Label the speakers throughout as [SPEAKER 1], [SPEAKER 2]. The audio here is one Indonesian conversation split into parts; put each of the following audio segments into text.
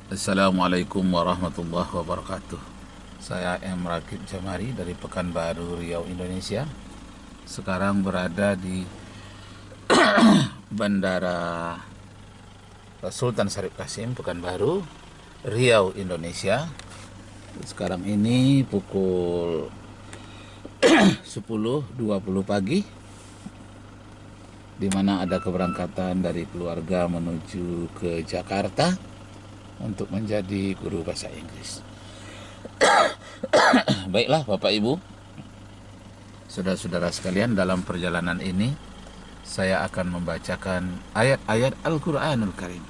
[SPEAKER 1] Assalamualaikum warahmatullahi wabarakatuh. Saya M. Rakib Jamari dari Pekanbaru, Riau, Indonesia. Sekarang berada di Bandara Sultan Syarif Kasim, Pekanbaru, Riau, Indonesia. Sekarang ini pukul 10.20 pagi, di mana ada keberangkatan dari keluarga menuju ke Jakarta untuk menjadi guru bahasa Inggris. Baiklah Bapak Ibu, saudara-saudara sekalian, dalam perjalanan ini saya akan membacakan ayat-ayat Al-Quranul Karim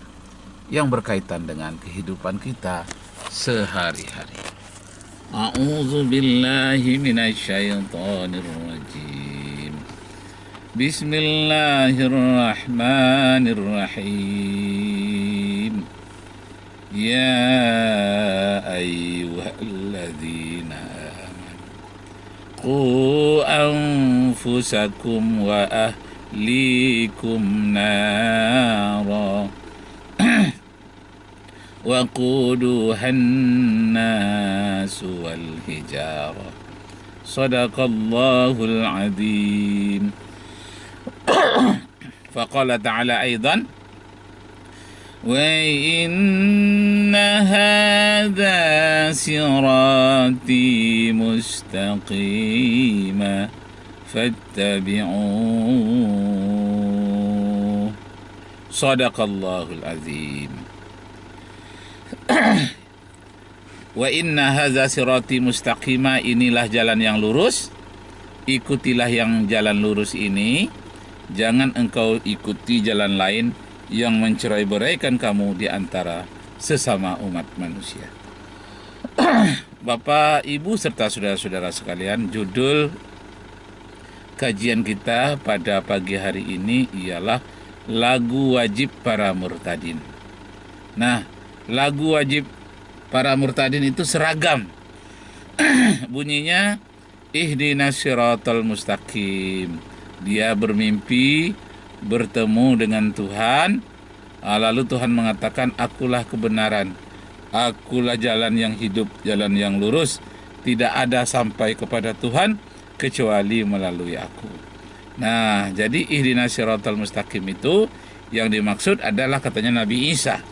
[SPEAKER 1] yang berkaitan dengan kehidupan kita sehari-hari. A'udzu billahi minasyaitonir rajim. Bismillahirrahmanirrahim. Ya ayyuhalladzina amanu qu anfusakum wa ahlikum nara wa quduhan nasu wal hijara. Sadaqallahul azim. Faqala ta'ala aidan وَإِنَّ هَذَا صِرَاطِي مُسْتَقِيمًا فَاتَّبِعُوهُ صَدَقَ اللَّهُ الْعَظِيمُ. Wa inna hadza sirati mustaqima, inilah jalan yang lurus, ikutilah yang jalan lurus ini, jangan engkau ikuti jalan lain yang mencerai-beraikan kamu di antara sesama umat manusia. Bapak, Ibu, serta saudara-saudara sekalian, judul kajian kita pada pagi hari ini ialah lagu wajib para murtadin. Nah, lagu wajib para murtadin itu seragam. Bunyinya ihdinas siratal mustaqim. Dia bermimpi bertemu dengan Tuhan, lalu Tuhan mengatakan, akulah kebenaran, akulah jalan yang hidup, jalan yang lurus, tidak ada sampai kepada Tuhan kecuali melalui aku. Nah, jadi ihdinas siratal mustaqim itu yang dimaksud adalah katanya Nabi Isa.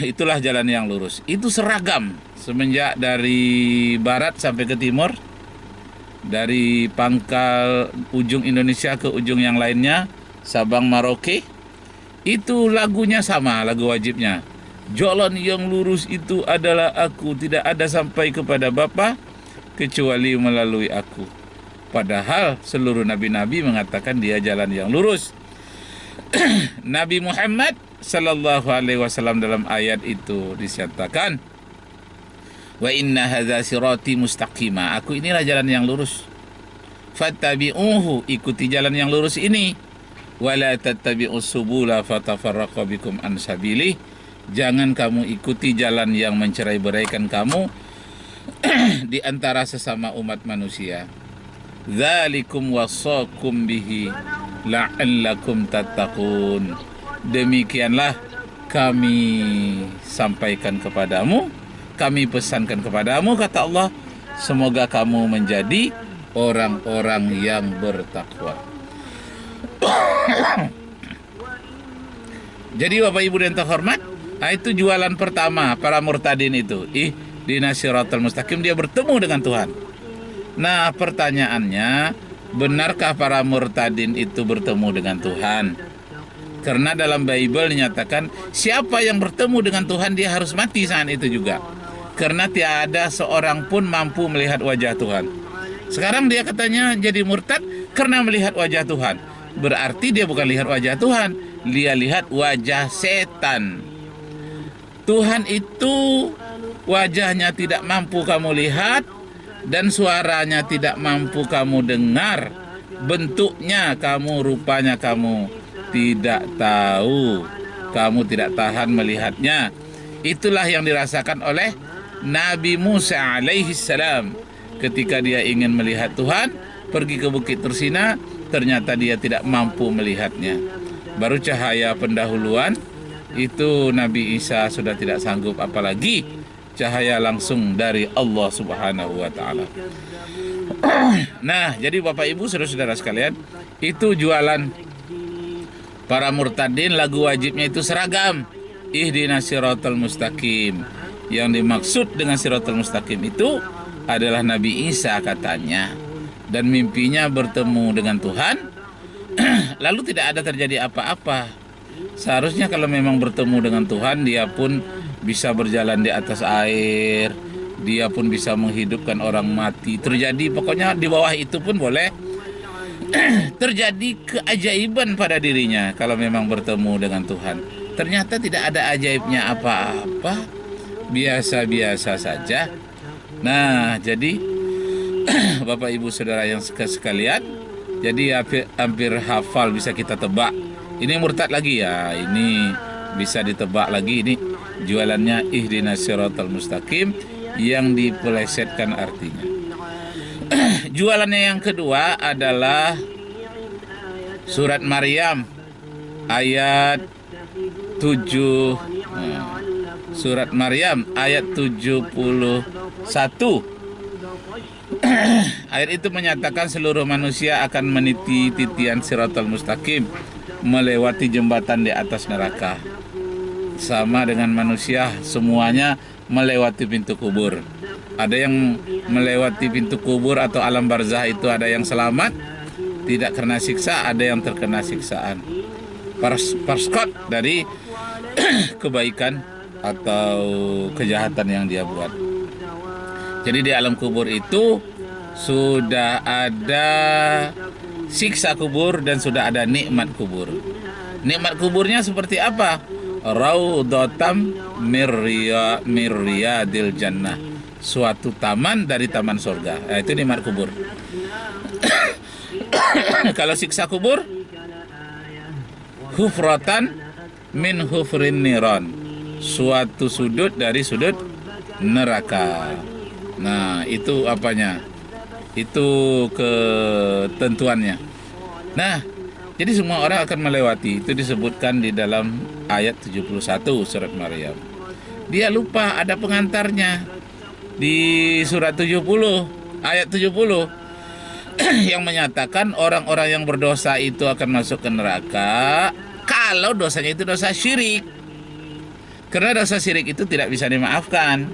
[SPEAKER 1] Itulah jalan yang lurus. Itu seragam semenjak dari barat sampai ke timur, dari pangkal ujung Indonesia ke ujung yang lainnya, Sabang, Merauke. Itu lagunya sama, lagu wajibnya. Jalan yang lurus itu adalah aku, tidak ada sampai kepada Bapa kecuali melalui aku. Padahal seluruh nabi-nabi mengatakan dia jalan yang lurus. Nabi Muhammad sallallahu alaihi wasallam dalam ayat itu dinyatakan, wa inna hadza sirati mustaqima, aku inilah jalan yang lurus. Fattabi'uhu, ikuti jalan yang lurus ini. Wala tattabi'us subula fatafarraqa bikum an sabilih, jangan kamu ikuti jalan yang mencerai-beraikan kamu di antara sesama umat manusia. Dzalikum wassakum bihi la'allakum tattaqun, demikianlah kami sampaikan kepadamu, kami pesankan kepadamu, kata Allah, semoga kamu menjadi orang-orang yang bertakwa. Jadi Bapak Ibu dan terhormat, itu jualan pertama para murtadin itu. Ihdinas siratal mustaqim, dia bertemu dengan Tuhan. Nah, pertanyaannya, benarkah para murtadin itu bertemu dengan Tuhan? Karena dalam Bible dinyatakan siapa yang bertemu dengan Tuhan dia harus mati saat itu juga. Karena tiada seorang pun mampu melihat wajah Tuhan. Sekarang dia katanya jadi murtad karena melihat wajah Tuhan. Berarti dia bukan lihat wajah Tuhan, dia lihat wajah setan. Tuhan itu wajahnya tidak mampu kamu lihat, dan suaranya tidak mampu kamu dengar. Bentuknya kamu, rupanya kamu tidak tahu, kamu tidak tahan melihatnya. Itulah yang dirasakan oleh Nabi Musa alaihi salam ketika dia ingin melihat Tuhan, pergi ke Bukit Tursina, ternyata dia tidak mampu melihatnya. Baru cahaya pendahuluan itu Nabi Isa sudah tidak sanggup, apalagi cahaya langsung dari Allah Subhanahu wa taala. Nah, jadi Bapak Ibu saudara-saudara sekalian, itu jualan para murtadin. Lagu wajibnya itu seragam, ihdinas siratal mustaqim. Yang dimaksud dengan siratal mustaqim itu adalah Nabi Isa katanya, dan mimpinya bertemu dengan Tuhan. Lalu tidak ada terjadi apa-apa. Seharusnya kalau memang bertemu dengan Tuhan, dia pun bisa berjalan di atas air, dia pun bisa menghidupkan orang mati. Terjadi, pokoknya di bawah itu pun boleh terjadi keajaiban pada dirinya kalau memang bertemu dengan Tuhan. Ternyata tidak ada ajaibnya apa-apa, biasa-biasa saja. Nah, jadi Bapak Ibu Saudara yang sekalian, jadi hampir hafal, bisa kita tebak. Ini murtad lagi ya, ini bisa ditebak lagi. Ini jualannya ihdinas siratal mustaqim yang dipelesetkan artinya. Jualannya yang kedua adalah surat Maryam ayat 7. Surat Maryam ayat 71. Ayat itu menyatakan seluruh manusia akan meniti titian siratal mustaqim, melewati jembatan di atas neraka. Sama dengan manusia, semuanya melewati pintu kubur. Ada yang melewati pintu kubur atau alam barzah, itu ada yang selamat, tidak kena siksa, ada yang terkena siksaan. Perskot dari kebaikan atau kejahatan yang dia buat. Jadi di alam kubur itu sudah ada siksa kubur dan sudah ada nikmat kubur. Nikmat kuburnya seperti apa? Raudhatam mirriyadil jannah, suatu taman dari taman surga. Nah, itu nikmat kubur. Kalau siksa kubur, hufratan min hufrin niron, suatu sudut dari sudut neraka. Nah, itu apanya? Itu ketentuannya. Nah, jadi semua orang akan melewati. Itu disebutkan di dalam ayat 71 surat Maryam. Dia lupa ada pengantarnya di surat 70, ayat 70 yang menyatakan orang-orang yang berdosa itu akan masuk ke neraka kalau dosanya itu dosa syirik. Karena dosa syirik itu tidak bisa dimaafkan.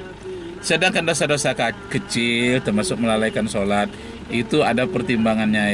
[SPEAKER 1] Sedangkan dosa-dosa kecil termasuk melalaikan sholat itu ada pertimbangannya.